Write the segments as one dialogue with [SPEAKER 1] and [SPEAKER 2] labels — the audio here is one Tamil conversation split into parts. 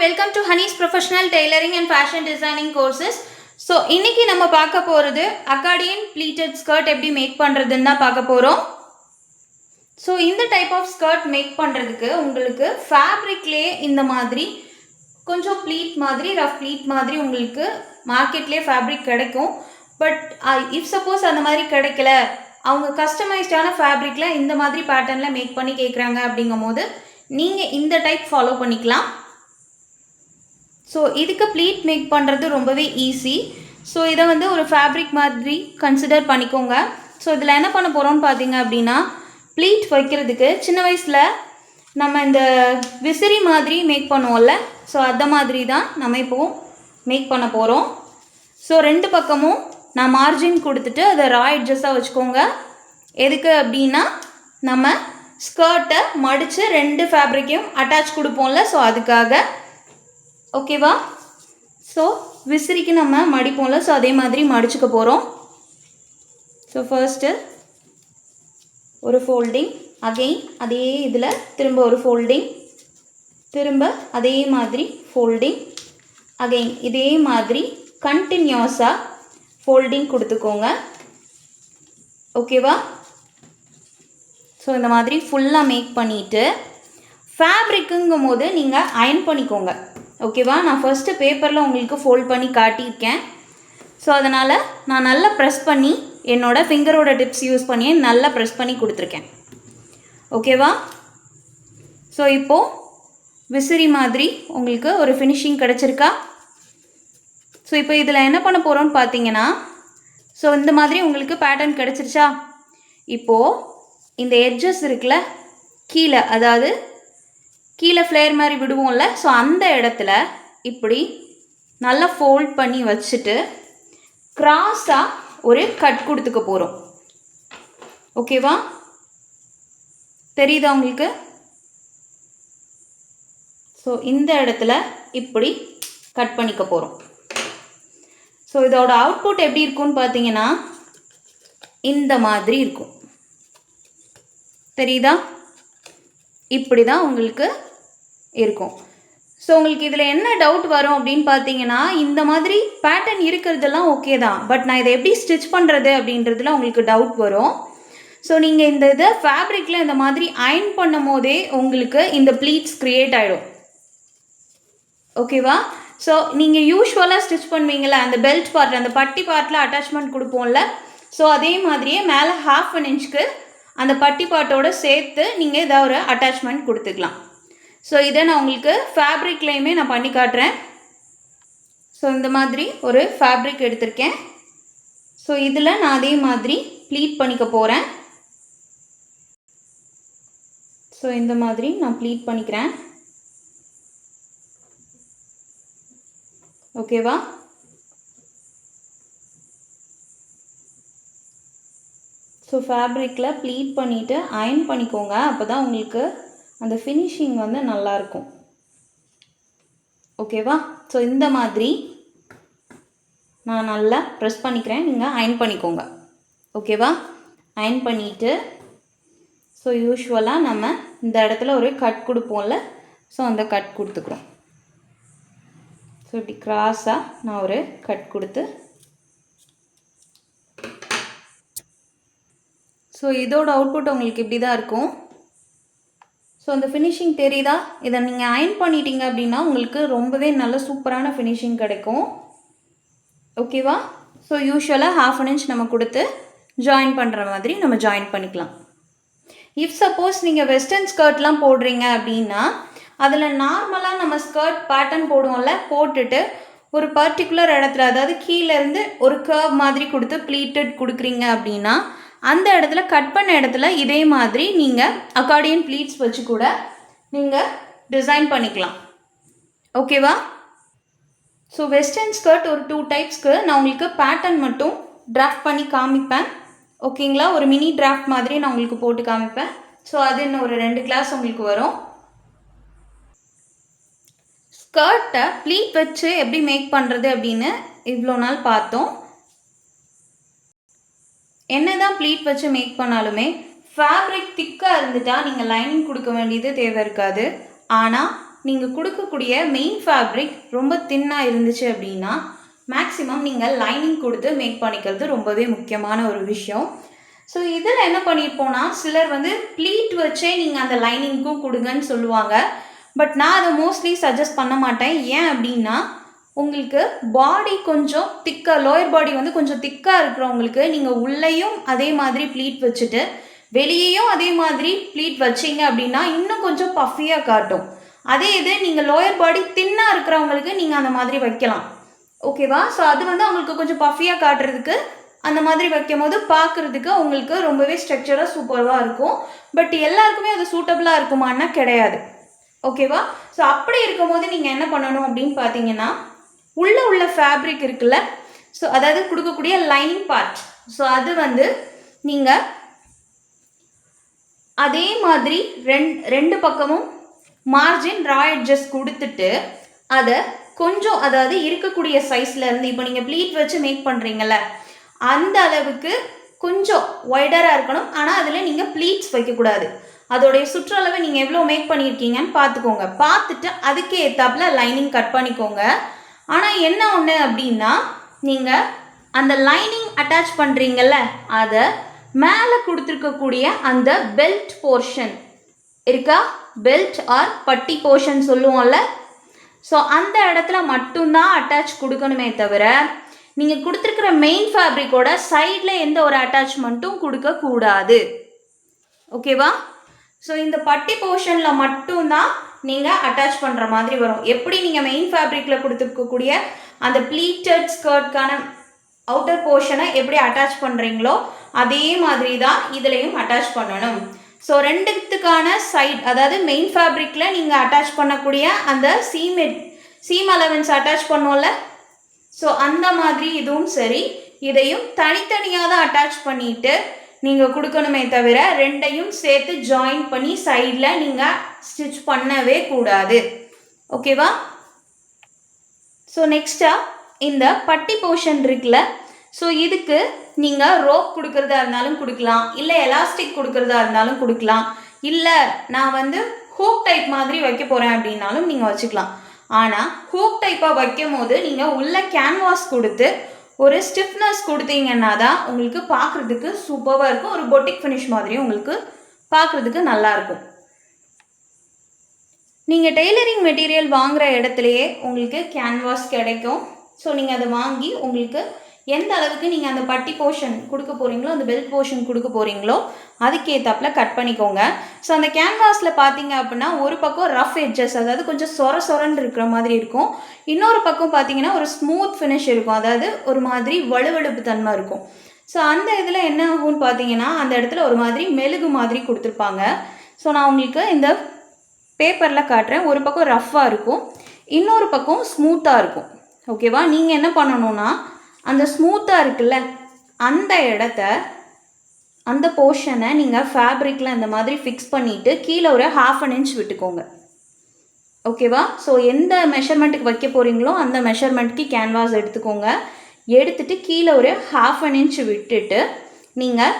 [SPEAKER 1] welcome to Honey's Professional Tailoring and Fashion Designing Courses. So, இன்னைக்கு நம்ம பார்க்க போறது accordion pleated skirt எப்படி மேக் பண்றதுன்னு தான் பார்க்க போறோம். So, இந்த டைப் ஆஃப் ஸ்கர்ட் மேக் பண்றதுக்கு உங்களுக்கு ஃபேப்ரிக்லயே இந்த மாதிரி கொஞ்சம் ப்ளீட் மாதிரி ரஃப் ப்ளீட் மாதிரி உங்களுக்கு மார்க்கெட்லயே ஃபேப்ரிக் கிடைக்கும். பட் இஃப் சப்போஸ் அந்த மாதிரி கிடைக்கல, அவங்க கஸ்டமைஸ்டான ஃபேப்ரிக்ல இந்த மாதிரி பேட்டர்ன்ல மேக் பண்ணி கேட்குறாங்க அப்படிங்கும்போது நீங்கள் இந்த டைப் ஃபாலோ பண்ணிக்கலாம். ஸோ இதுக்கு ப்ளீட் மேக் பண்ணுறது ரொம்பவே ஈஸி. ஸோ இதை வந்து ஒரு ஃபேப்ரிக் மாதிரி கன்சிடர் பண்ணிக்கோங்க. ஸோ இதில் என்ன பண்ண போகிறோம்னு பார்த்தீங்க அப்படின்னா, ப்ளீட் வைக்கிறதுக்கு சின்ன வயசில் நம்ம இந்த விசிறி மாதிரி மேக் பண்ணுவோம்ல, ஸோ அந்த மாதிரி தான் நம்ம இப்போது மேக் பண்ண போகிறோம். ஸோ ரெண்டு பக்கமும் நான் மார்ஜின் கொடுத்துட்டு அதை ரா எட்ஜஸாக வச்சுக்கோங்க. எதுக்கு அப்படின்னா, நம்ம ஸ்கர்ட்டை மடித்து ரெண்டு ஃபேப்ரிக்கையும் அட்டாச் கொடுப்போம்ல, ஸோ அதுக்காக. ஓகேவா? ஸோ விசிறிக்கு நம்ம மடிப்போம்ல, ஸோ அதே மாதிரி மடிச்சுக்க போகிறோம். ஸோ ஃபர்ஸ்ட்டு ஒரு ஃபோல்டிங், அகெயின் அதே இதில் திரும்ப ஒரு ஃபோல்டிங், திரும்ப அதே மாதிரி ஃபோல்டிங், அகெயின் இதே மாதிரி கண்டினியூஸாக ஃபோல்டிங் கொடுத்துக்கோங்க. ஓகேவா? ஸோ இந்த மாதிரி ஃபுல்லாக மேக் பண்ணிவிட்டு ஃபேப்ரிக்குங்கும் போது நீங்கள் அயன் பண்ணிக்கோங்க. ஓகேவா? நான் ஃபர்ஸ்ட்டு பேப்பரில் உங்களுக்கு ஃபோல்ட் பண்ணி காட்டியிருக்கேன். ஸோ அதனால் நான் நல்லா ப்ரெஸ் பண்ணி என்னோடய ஃபிங்கரோட டிப்ஸ் யூஸ் பண்ணி நல்லா ப்ரெஸ் பண்ணி கொடுத்துருக்கேன். ஓகேவா? ஸோ இப்போது விசிறி மாதிரி உங்களுக்கு ஒரு ஃபினிஷிங் கிடச்சிருக்கா? ஸோ இப்போ இதில் என்ன பண்ண போகிறோன்னு பார்த்தீங்கன்னா, ஸோ இந்த மாதிரி உங்களுக்கு பேட்டர்ன் கிடச்சிருச்சா? இப்போது இந்த எட்ஜஸ் இருக்குல்ல கீழே, அதாவது கீழே ஃப்ளேர் மாதிரி விடுவோம்ல, ஸோ அந்த இடத்துல இப்படி நல்லா ஃபோல்ட் பண்ணி வச்சுட்டு கிராஸாக ஒரு கட் கொடுத்துக்க போகிறோம். ஓகேவா? தெரியுதா உங்களுக்கு? ஸோ இந்த இடத்துல இப்படி கட் பண்ணிக்க போகிறோம். ஸோ இதோட அவுட்புட் எப்படி இருக்கும்னு பார்த்தீங்கன்னா, இந்த மாதிரி இருக்கும். தெரியுதா? இப்படி தான் உங்களுக்கு இருக்கும். ஸோ உங்களுக்கு இதில் என்ன டவுட் வரும் அப்படின்னு பார்த்தீங்கன்னா, இந்த மாதிரி பேட்டர்ன் இருக்கிறதெல்லாம் ஓகே தான், பட் நான் இதை எப்படி ஸ்டிச் பண்ணுறது அப்படின்றதுல உங்களுக்கு டவுட் வரும். ஸோ நீங்கள் இந்த இதை ஃபேப்ரிக்கில் இந்த மாதிரி அயன் பண்ணும் போதே உங்களுக்கு இந்த ப்ளீட்ஸ் க்ரியேட் ஆகிடும். ஓகேவா? ஸோ நீங்கள் யூஸ்வலாக ஸ்டிச் பண்ணுவீங்களா, அந்த பெல்ட் பார்ட், அந்த பட்டி பார்ட்டில் அட்டாச்மெண்ட் கொடுப்போம்ல, ஸோ அதே மாதிரியே மேலே 1/2 இன்ச்சுக்கு அந்த பட்டி பாட்டோடு சேர்த்து நீங்கள் இதை ஒரு அட்டாச்மெண்ட் கொடுத்துக்கலாம். ஸோ இதை நான் உங்களுக்கு ஃபேப்ரிக்லேயுமே நான் பண்ணி காட்டுறேன். ஸோ இந்த மாதிரி ஒரு ஃபேப்ரிக் எடுத்திருக்கேன். ஸோ இதில் நான் அதே மாதிரி ப்ளீட் பண்ணிக்க போகிறேன். ஸோ இந்த மாதிரி நான் ப்ளீட் பண்ணிக்கிறேன். ஓகேவா? ஸோ ஃபேப்ரிக்கில் ப்ளீட் பண்ணிவிட்டு அயன் பண்ணிக்கோங்க. அப்போ தான் உங்களுக்கு அந்த ஃபினிஷிங் வந்து நல்லாயிருக்கும். ஓகேவா? ஸோ இந்த மாதிரி நான் நல்லா ப்ரெஸ் பண்ணிக்கிறேன், நீங்கள் அயன் பண்ணிக்கோங்க. ஓகேவா? அயன் பண்ணிவிட்டு ஸோ யூஸ்வலாக நம்ம இந்த இடத்துல ஒரு கட் கொடுப்போம்ல, ஸோ அந்த கட் கொடுத்துக்குறோம். ஸோ இப்படி கிராஸாக நான் ஒரு கட் கொடுத்து, ஸோ இதோட அவுட்புட் உங்களுக்கு இப்படி தான் இருக்கும். ஸோ அந்த ஃபினிஷிங் தெரியுதா? இதை நீங்கள் அயன் பண்ணிட்டீங்க அப்படின்னா உங்களுக்கு ரொம்பவே நல்ல சூப்பரான ஃபினிஷிங் கிடைக்கும். ஓகேவா? ஸோ யூஸ்வலாக 1/2 இன்ச் நம்ம கொடுத்து ஜாயின் பண்ணுற மாதிரி நம்ம ஜாயின் பண்ணிக்கலாம். இஃப் சப்போஸ் நீங்கள் வெஸ்டர்ன் ஸ்கர்ட்லாம் போடுறீங்க அப்படின்னா, அதில் நார்மலாக நம்ம ஸ்கர்ட் பேட்டர்ன் போடுவோம்ல, போட்டுட்டு ஒரு பர்டிகுலர் இடத்துல, அதாவது கீழேருந்து ஒரு கர்வ் மாதிரி கொடுத்து ப்ளீட்டட் கொடுக்குறீங்க அப்படின்னா, அந்த இடத்துல கட் பண்ண இடத்துல இதே மாதிரி நீங்கள் அக்கார்டியன் ப்ளீட்ஸ் வச்சு கூட நீங்கள் டிசைன் பண்ணிக்கலாம். ஓகேவா? ஸோ வெஸ்டர்ன் ஸ்கர்ட் ஒரு 2 டைப்ஸ்க்கு நான் உங்களுக்கு பேட்டர்ன் மட்டும் டிராஃப்ட் பண்ணி காமிப்பேன். ஓகேங்களா? ஒரு மினி டிராஃப்ட் மாதிரி நான் உங்களுக்கு போட்டு காமிப்பேன். ஸோ அது இன்னும் ஒரு 2 கிளாஸ் உங்களுக்கு வரும். ஸ்கர்ட்டை ப்ளீட் வச்சு எப்படி மேக் பண்ணுறது அப்படின்னு இவ்வளோ நாள் பார்த்தோம். என்ன தான் ப்ளீட் வச்சு மேக் பண்ணாலுமே ஃபேப்ரிக் திக்காக இருந்துட்டால் நீங்கள் லைனிங் கொடுக்க வேண்டியது தேவை இருக்காது. ஆனால் நீங்கள் கொடுக்கக்கூடிய மெயின் ஃபேப்ரிக் ரொம்ப தின்னாக இருந்துச்சு அப்படின்னா மேக்ஸிமம் நீங்கள் லைனிங் கொடுத்து மேக் பண்ணிக்கிறது ரொம்பவே முக்கியமான ஒரு விஷயம். ஸோ இதில் என்ன பண்ணியிருப்போம்னா, சிலர் வந்து ப்ளீட் வச்சே நீங்கள் அந்த லைனிங்க்கும் கொடுங்கன்னு சொல்லுவாங்க. பட் நான் அதை மோஸ்ட்லி சஜஸ்ட் பண்ண மாட்டேன். ஏன் அப்படின்னா, உங்களுக்கு பாடி கொஞ்சம் திக்காக, லோயர் பாடி வந்து கொஞ்சம் திக்காக இருக்கிறவங்களுக்கு நீங்கள் உள்ளேயும் அதே மாதிரி ப்ளீட் வச்சுட்டு வெளியேயும் அதே மாதிரி ப்ளீட் வச்சிங்க அப்படின்னா இன்னும் கொஞ்சம் பஃபியாக காட்டும். அதே இது நீங்கள் லோயர் பாடி தின்னாக இருக்கிறவங்களுக்கு நீங்கள் அந்த மாதிரி வைக்கலாம். ஓகேவா? ஸோ அது வந்து அவங்களுக்கு கொஞ்சம் பஃபியாக காட்டுறதுக்கு அந்த மாதிரி வைக்கும் போது பார்க்குறதுக்கு உங்களுக்கு ரொம்பவே ஸ்ட்ரக்சராக சூப்பராக இருக்கும். பட் எல்லாருக்குமே அது சூட்டபுளாக இருக்குமான்னா கிடையாது. ஓகேவா? ஸோ அப்படி இருக்கும் போது நீங்கள் என்ன பண்ணணும் அப்படின்னு பார்த்தீங்கன்னா, உள்ள ஃபேப்ரிக் இருக்குல்ல, ஸோ அதாவது கொடுக்கக்கூடிய லைனிங் பார்ட், ஸோ அது வந்து நீங்கள் அதே மாதிரி ரெண்டு பக்கமும் மார்ஜின் ரா எட்ஜஸ் கொடுத்துட்டு அதை கொஞ்சம், அதாவது இருக்கக்கூடிய சைஸில் இருந்து, இப்போ நீங்கள் ப்ளீட் வச்சு மேக் பண்ணுறீங்கல்ல அந்த அளவுக்கு கொஞ்சம் ஒய்டராக இருக்கணும். ஆனால் அதில் நீங்கள் ப்ளீட்ஸ் வைக்கக்கூடாது. அதோடைய சுற்றளவை நீங்கள் எவ்வளோ மேக் பண்ணியிருக்கீங்கன்னு பார்த்துக்கோங்க. பார்த்துட்டு அதுக்கு ஏற்றாப்புல லைனிங் கட் பண்ணிக்கோங்க. ஆனால் என்ன ஒன்று அப்படின்னா, நீங்கள் அந்த லைனிங் அட்டாச் பண்ணுறீங்கல்ல, அதை மேலே கொடுத்துருக்கக்கூடிய அந்த பெல்ட் போர்ஷன் இருக்கா, பெல்ட் ஆர் பட்டி போர்ஷன் சொல்லுவோம்ல, ஸோ அந்த இடத்துல மட்டும்தான் அட்டாச் கொடுக்கணுமே தவிர நீங்கள் கொடுத்துருக்கிற மெயின் ஃபேப்ரிக்கோட சைடில் எந்த ஒரு அட்டாச்மெண்ட்டும் கொடுக்கக்கூடாது. ஓகேவா? ஸோ இந்த பட்டி போர்ஷனில் மட்டும்தான் நீங்கள் அட்டாச் பண்ணுற மாதிரி வரும். எப்படி நீங்கள் மெயின் ஃபேப்ரிக்கில் கொடுத்துருக்கக்கூடிய அந்த ப்ளீட்டட் ஸ்கர்ட்கான அவுட்டர் போர்ஷனை எப்படி அட்டாச் பண்ணுறீங்களோ அதே மாதிரி தான் இதுலேயும் அட்டாச் பண்ணணும். ஸோ ரெண்டுத்துக்கான சைட், அதாவது மெயின் ஃபேப்ரிக்கில் நீங்கள் அட்டாச் பண்ணக்கூடிய அந்த சீம் அலவன்ஸ் அட்டாச் பண்ணோம்ல, ஸோ அந்த மாதிரி இதுவும் சரி, இதையும் தனித்தனியாக தான் அட்டாச் பண்ணிவிட்டு நீங்கள் கொடுக்கணுமே தவிர ரெண்டையும் சேர்த்து ஜாயின் பண்ணி சைடில் நீங்கள் ஸ்டிச் பண்ணவே கூடாது. ஓகேவா? ஸோ நெக்ஸ்ட்டாக இந்த பட்டி போர்ஷன் இருக்குல்ல, ஸோ இதுக்கு நீங்கள் ரோப் கொடுக்குறதா இருந்தாலும் கொடுக்கலாம், இல்லை எலாஸ்டிக் கொடுக்குறதா இருந்தாலும் கொடுக்கலாம், இல்லை நான் வந்து ஹூக் டைப் மாதிரி வைக்க போகிறேன் அப்படின்னாலும் நீங்கள் வச்சுக்கலாம். ஆனால் ஹூக் டைப்பாக வைக்கும் போது நீங்கள் உள்ள கேன்வாஸ் கொடுத்து ஒரு ஸ்டிஃப்னஸ் கொடுத்தீங்கன்னா தான் உங்களுக்கு பார்க்குறதுக்கு சூப்பராக இருக்கும். ஒரு பொட்டிக் ஃபினிஷ் மாதிரியும் உங்களுக்கு பார்க்குறதுக்கு நல்லாயிருக்கும். நீங்கள் டெய்லரிங் மெட்டீரியல் வாங்குகிற இடத்துலையே உங்களுக்கு கேன்வாஸ் கிடைக்கும். ஸோ நீங்கள் அதை வாங்கி உங்களுக்கு எந்த அளவுக்கு நீங்கள் அந்த பட்டி போர்ஷன் கொடுக்க போகிறீங்களோ, அந்த பெல்ட் போர்ஷன் கொடுக்க போகிறீங்களோ அதுக்கேற்றாப்புல கட் பண்ணிக்கோங்க. ஸோ அந்த கேன்வாஸில் பார்த்தீங்க அப்படின்னா ஒரு பக்கம் ரஃப் எட்ஜஸ், அதாவது கொஞ்சம் சொரன்னு இருக்கிற மாதிரி இருக்கும். இன்னொரு பக்கம் பார்த்தீங்கன்னா ஒரு ஸ்மூத் ஃபினிஷ் இருக்கும், அதாவது ஒரு மாதிரி வலுவழுப்பு தன்மை இருக்கும். ஸோ அந்த இதில் என்ன ஆகும்னு பார்த்தீங்கன்னா, அந்த இடத்துல ஒரு மாதிரி மெழுகு மாதிரி கொடுத்துருப்பாங்க. ஸோ நான் உங்களுக்கு இந்த பேப்பரில் காட்டுறேன். ஒரு பக்கம் ரஃப்பாக இருக்கும், இன்னொரு பக்கம் ஸ்மூத்தாக இருக்கும். ஓகேவா? நீங்கள் என்ன பண்ணணும்னா, அந்த ஸ்மூத்தாக இருக்குல்ல அந்த இடத்த, அந்த போர்ஷனை நீங்கள் ஃபேப்ரிக்கில் இந்த மாதிரி ஃபிக்ஸ் பண்ணிவிட்டு கீழே ஒரு 1/2 inch விட்டுக்கோங்க. ஓகேவா? ஸோ எந்த மெஷர்மெண்ட்டுக்கு வைக்க போகிறீங்களோ அந்த மெஷர்மெண்ட்டுக்கு கேன்வாஸ் எடுத்துக்கோங்க. எடுத்துகிட்டு கீழே ஒரு 1/2 inch விட்டுட்டு நீங்கள்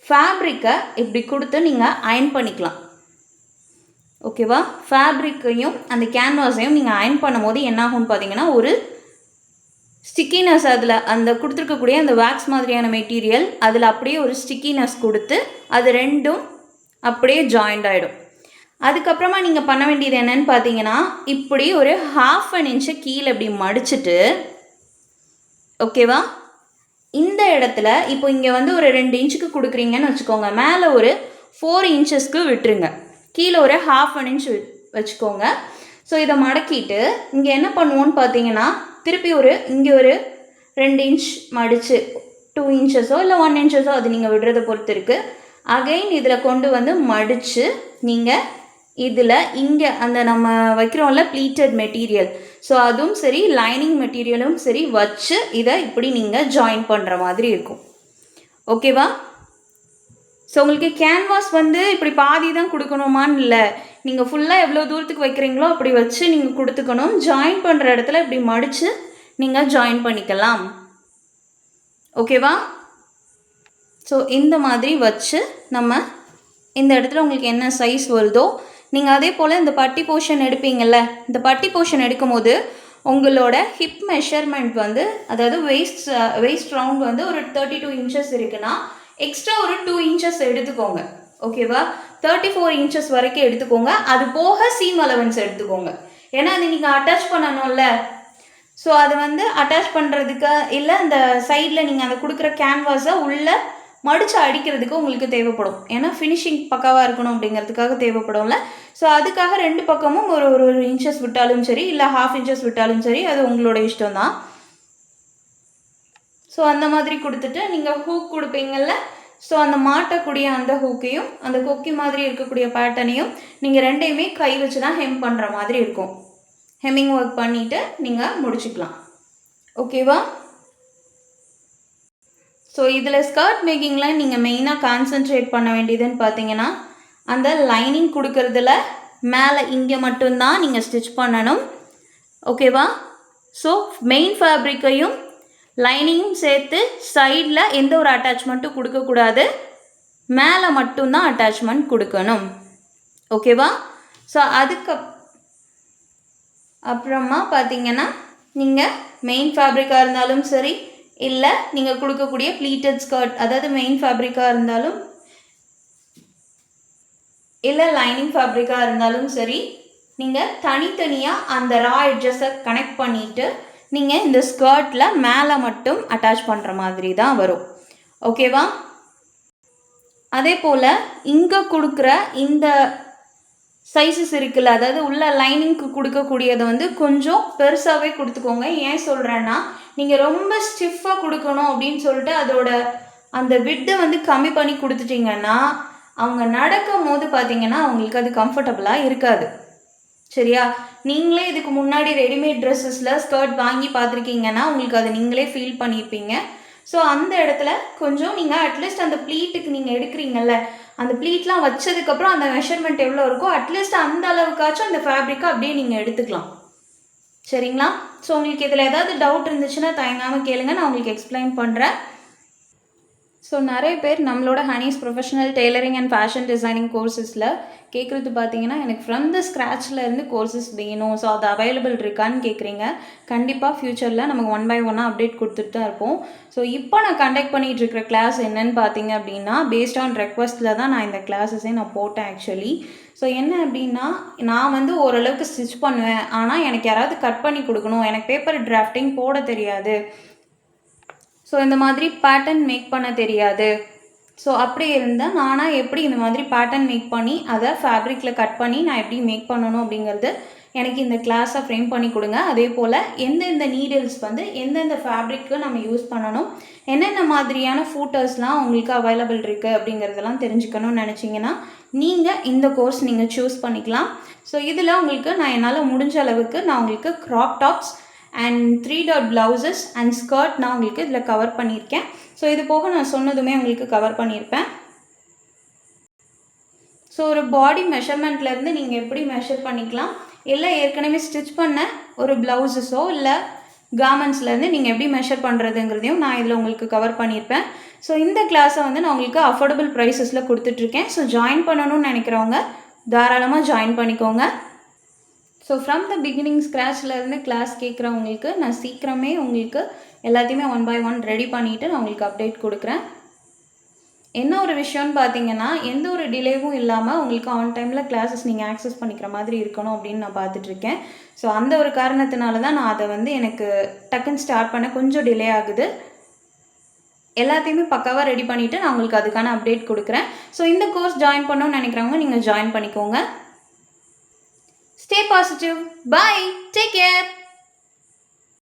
[SPEAKER 1] ஃபேப்ரிக்கை இப்படி கொடுத்து நீங்கள் அயன் பண்ணிக்கலாம். ஓகேவா? ஃபேப்ரிக்கையும் அந்த கேன்வாஸையும் நீங்கள் அயன் பண்ணும் போது என்ன ஆகும்னு பார்த்தீங்கன்னா, ஒரு ஸ்டிக்கினஸ், அதில் அந்த கொடுத்துருக்கக்கூடிய அந்த வேக்ஸ் மாதிரியான மெட்டீரியல் அதில் அப்படியே ஒரு ஸ்டிக்கினஸ் கொடுத்து அது ரெண்டும் அப்படியே ஜாயிண்ட் ஆகிடும். அதுக்கப்புறமா நீங்கள் பண்ண வேண்டியது என்னன்னு பார்த்தீங்கன்னா, இப்படி ஒரு 1/2 inch கீழே இப்படி மடிச்சுட்டு, ஓகேவா, இந்த இடத்துல இப்போ இங்கே வந்து ஒரு 2 inch கொடுக்குறீங்கன்னு வச்சுக்கோங்க, மேலே ஒரு 4 inches விட்டுருங்க, கீழே ஒரு 1/2 inch வச்சுக்கோங்க. ஸோ இதை மடக்கிட்டு இங்கே என்ன பண்ணுவோன்னு பார்த்தீங்கன்னா, திருப்பி இங்கே ஒரு 2 inch மடித்து 2 inches இல்லை 1 inch அது நீங்கள் விடுறதை பொறுத்து இருக்குது. அகைன் இதில் கொண்டு வந்து மடித்து நீங்கள் இதில் இங்கே அந்த நம்ம வைக்கிறோம்ல ப்ளீட்டட் மெட்டீரியல், ஸோ அதுவும் சரி லைனிங் மெட்டீரியலும் சரி வச்சு இதை இப்படி நீங்கள் ஜாயின் பண்ணுற மாதிரி இருக்கும். ஓகேவா? ஸோ உங்களுக்கு கேன்வாஸ் வந்து இப்படி பாதி தான் கொடுக்கணுமான்னு இல்லை, நீங்கள் ஃபுல்லாக எவ்வளோ தூரத்துக்கு வைக்கிறீங்களோ அப்படி வச்சு நீங்கள் கொடுத்துக்கணும். ஜாயின் பண்ணுற இடத்துல இப்படி மடித்து நீங்கள் ஜாயின் பண்ணிக்கலாம். ஓகேவா? ஸோ இந்த மாதிரி வச்சு நம்ம இந்த இடத்துல உங்களுக்கு என்ன சைஸ் வருதோ நீங்கள் அதே போல் இந்த பட்டி போர்ஷன் எடுப்பீங்கள்ல, இந்த பட்டி போர்ஷன் எடுக்கும்போது உங்களோட ஹிப் மெஷர்மெண்ட் வந்து, அதாவது வெயிஸ்ட் ரவுண்ட் வந்து ஒரு 32 இன்ச்சஸ் இருக்குன்னா எக்ஸ்ட்ரா ஒரு 2 இன்ச்சஸ் எடுத்துக்கோங்க. ஓகேவா? 34 இன்ச்சஸ் வரைக்கும் எடுத்துக்கோங்க. அது போக சீம் அலவன்ஸ் எடுத்துக்கோங்க. ஏன்னா அது நீங்கள் அட்டாச் பண்ணணும்ல. ஸோ அது வந்து அட்டாச் பண்ணுறதுக்கு இல்லை இந்த சைடில் நீங்கள் அதை கொடுக்குற கேன்வாஸை உள்ளே மடித்து அடிக்கிறதுக்கு உங்களுக்கு தேவைப்படும். ஏன்னா ஃபினிஷிங் பக்காவாக இருக்கணும் அப்படிங்கிறதுக்காக தேவைப்படும்ல. ஸோ அதுக்காக 2 பக்கமும் ஒரு இன்ச்சஸ் விட்டாலும் சரி, இல்லை 1/2 இன்ச்சஸ் விட்டாலும் சரி, அது உங்களோட இஷ்டம் தான். ஸோ அந்த மாதிரி கொடுத்துட்டு நீங்கள் ஹூக் கொடுப்பீங்கள்ல, ஸோ அந்த மாட்டக்கூடிய அந்த ஹூக்கையும் அந்த கொக்கி மாதிரி இருக்கக்கூடிய பேட்டர்னையும் நீங்கள் ரெண்டையுமே கை வச்சு தான் ஹெம் பண்ணுற மாதிரி இருக்கும். ஹெம்மிங் ஒர்க் பண்ணிவிட்டு நீங்கள் முடிச்சுக்கலாம். ஓகேவா? ஸோ இதில் ஸ்கர்ட் மேக்கிங்கில் நீங்கள் மெயினாக கான்சென்ட்ரேட் பண்ண வேண்டியதுன்னு பார்த்தீங்கன்னா, அந்த லைனிங் கொடுக்கறதுல மேலே இங்கே மட்டும்தான் நீங்கள் ஸ்டிச் பண்ணணும். ஓகேவா? ஸோ மெயின் ஃபேப்ரிக்கையும் லைனிங்கும் சேர்த்து சைடில் எந்த ஒரு அட்டாச்மெண்ட்டும் கொடுக்கக்கூடாது. மேலே மட்டும்தான் அட்டாச்மெண்ட் கொடுக்கணும். ஓகேவா? ஸோ அப்புறமா பார்த்தீங்கன்னா, நீங்கள் மெயின் ஃபேப்ரிக்காக இருந்தாலும் சரி, இல்லை நீங்கள் கொடுக்கக்கூடிய ப்ளீட்டட் ஸ்கர்ட், அதாவது மெயின் ஃபேப்ரிக்காக இருந்தாலும் இல்லை லைனிங் ஃபேப்ரிக்காக இருந்தாலும் சரி, நீங்கள் தனித்தனியாக அந்த ரா எட்ஜஸை கனெக்ட் பண்ணிவிட்டு நீங்கள் இந்த ஸ்கர்ட்டில் மேலே மட்டும் அட்டாச் பண்ணுற மாதிரி தான் வரும். ஓகேவா? அதே போல் இங்கே கொடுக்குற இந்த சைஸஸ் இருக்குல்ல, அதாவது உள்ள லைனிங்க்கு கொடுக்கக்கூடியதை வந்து கொஞ்சம் பெருசாகவே கொடுத்துக்கோங்க. ஏன் சொல்கிறேன்னா, நீங்கள் ரொம்ப ஸ்டிஃபாக கொடுக்கணும் அப்படின்னு சொல்லிட்டு அதோட அந்த விட்டை வந்து கம்மி பண்ணி கொடுத்துட்டிங்கன்னா அவங்க நடக்கும் போது பார்த்தீங்கன்னா அவங்களுக்கு அது கம்ஃபர்டபுளாக இருக்காது. சரியா? நீங்களே இதுக்கு முன்னாடி ரெடிமேட் ட்ரெஸ்ஸஸில் ஸ்கர்ட் வாங்கி பார்த்துருக்கீங்கன்னா உங்களுக்கு அதை நீங்களே ஃபீல் பண்ணியிருப்பீங்க. ஸோ அந்த இடத்துல கொஞ்சம் நீங்கள் அட்லீஸ்ட் அந்த ப்ளீட்டுக்கு நீங்கள் எடுக்கிறீங்கல்ல, அந்த ப்ளீட்லாம் வச்சதுக்கப்புறம் அந்த மெஷர்மெண்ட் எவ்வளோ இருக்கோ அட்லீஸ்ட் அந்த அளவுக்காச்சும் அந்த ஃபேப்ரிக்கை அப்படியே நீங்கள் எடுத்துக்கலாம். சரிங்களா? ஸோ உங்களுக்கு இதில் ஏதாவது டவுட் இருந்துச்சுன்னா தயங்காமல் கேளுங்க, நான் உங்களுக்கு எக்ஸ்பிளைன் பண்ணுறேன். ஸோ நிறைய பேர் நம்மளோட ஹனீஸ் professional tailoring and fashion designing கோர்சஸில் கேட்குறது பார்த்தீங்கன்னா, எனக்கு ஃப்ரம் த ஸ்க்ராட்சில் இருந்து கோர்சஸ் வேணும், ஸோ அது அவைலபிள் இருக்கான்னு கேட்குறீங்க. கண்டிப்பாக ஃப்யூச்சரில் நமக்கு 1 by 1 அப்டேட் கொடுத்துட்டு தான் இருப்போம். ஸோ இப்போ நான் கண்டக்ட் பண்ணிகிட்டு இருக்கிற கிளாஸ் என்னன்னு பார்த்தீங்க அப்படின்னா, பேஸ்ட் ஆன் ரெக்வஸ்ட்டில் தான் நான் இந்த கிளாஸஸே நான் போட்டேன் ஆக்சுவலி. ஸோ என்ன அப்படின்னா, நான் வந்து ஓரளவுக்கு ஸ்டிச் பண்ணுவேன், ஆனால் எனக்கு யாராவது கட் பண்ணி கொடுக்கணும், எனக்கு பேப்பர் டிராஃப்டிங் போட தெரியாது, ஸோ இந்த மாதிரி பேட்டர்ன் மேக் பண்ண தெரியாது. ஸோ அப்படி இருந்தால் நானாக எப்படி இந்த மாதிரி பேட்டர்ன் மேக் பண்ணி அதை ஃபேப்ரிக்கில் கட் பண்ணி நான் எப்படி மேக் பண்ணணும் அப்படிங்கிறது எனக்கு இந்த கிளாஸை ஃப்ரேம் பண்ணி கொடுங்க. அதே போல் எந்தெந்த நீடில்ஸ் வந்து எந்தெந்த ஃபேப்ரிக்கு நம்ம யூஸ் பண்ணணும், என்னென்ன மாதிரியான ஃபூட்டர்ஸ்லாம் உங்களுக்கு அவைலபிள் இருக்குது அப்படிங்கிறதெல்லாம் தெரிஞ்சுக்கணும்னு நினச்சிங்கன்னா நீங்கள் இந்த கோர்ஸ் நீங்கள் சூஸ் பண்ணிக்கலாம். ஸோ இதில் உங்களுக்கு நான் என்னால் முடிஞ்ச அளவுக்கு நான் உங்களுக்கு graph tops and 3 dot blouses and skirt நான் உங்களுக்கு இதில் கவர் பண்ணியிருக்கேன். ஸோ இது போக நான் சொன்னதுமே உங்களுக்கு கவர் பண்ணியிருப்பேன். ஸோ ஒரு பாடி மெஷர்மெண்ட்லேருந்து நீங்கள் எப்படி மெஷர் பண்ணிக்கலாம், இல்லை ஏற்கனவே ஸ்டிச் பண்ண ஒரு ப்ளவுஸஸோ இல்லை கார்மெண்ட்ஸ்லேருந்து நீங்கள் எப்படி மெஷர் பண்ணுறதுங்கிறதையும் நான் இதில் உங்களுக்கு கவர் பண்ணியிருப்பேன். ஸோ இந்த கிளாஸை வந்து நான் உங்களுக்கு அஃபோர்டபுள் ப்ரைஸஸில் கொடுத்துட்ருக்கேன். ஸோ ஜாயின் பண்ணணும்னு நினைக்கிறவங்க தாராளமாக ஜாயின் பண்ணிக்கோங்க. ஸோ ஃப்ரம் த பிகினிங் ஸ்க்ராட்ச்லேருந்து கிளாஸ் கேட்குறவங்களுக்கு நான் சீக்கிரமே உங்களுக்கு எல்லாத்தையுமே 1 by 1 ரெடி பண்ணிவிட்டு நான் உங்களுக்கு அப்டேட் கொடுக்குறேன். என்ன ஒரு விஷயம்னு பார்த்தீங்கன்னா, எந்த ஒரு டிலேவும் இல்லாமல் உங்களுக்கு ஆன் டைமில் கிளாஸஸ் நீங்கள் ஆக்சஸ் பண்ணிக்கிற மாதிரி இருக்கணும் அப்படின்னு நான் பார்த்துட்ருக்கேன். ஸோ அந்த ஒரு காரணத்தினால தான் நான் அதை வந்து எனக்கு டக்குன்னு ஸ்டார்ட் பண்ண கொஞ்சம் டிலே ஆகுது. எல்லாத்தையுமே பக்காவாக ரெடி பண்ணிவிட்டு நான் உங்களுக்கு அதுக்கான அப்டேட் கொடுக்குறேன். ஸோ இந்த கோர்ஸ் ஜாயின் பண்ணணும்னு நினைக்கிறவங்க நீங்கள் ஜாயின் பண்ணிக்கோங்க. Stay positive. Bye. Take care.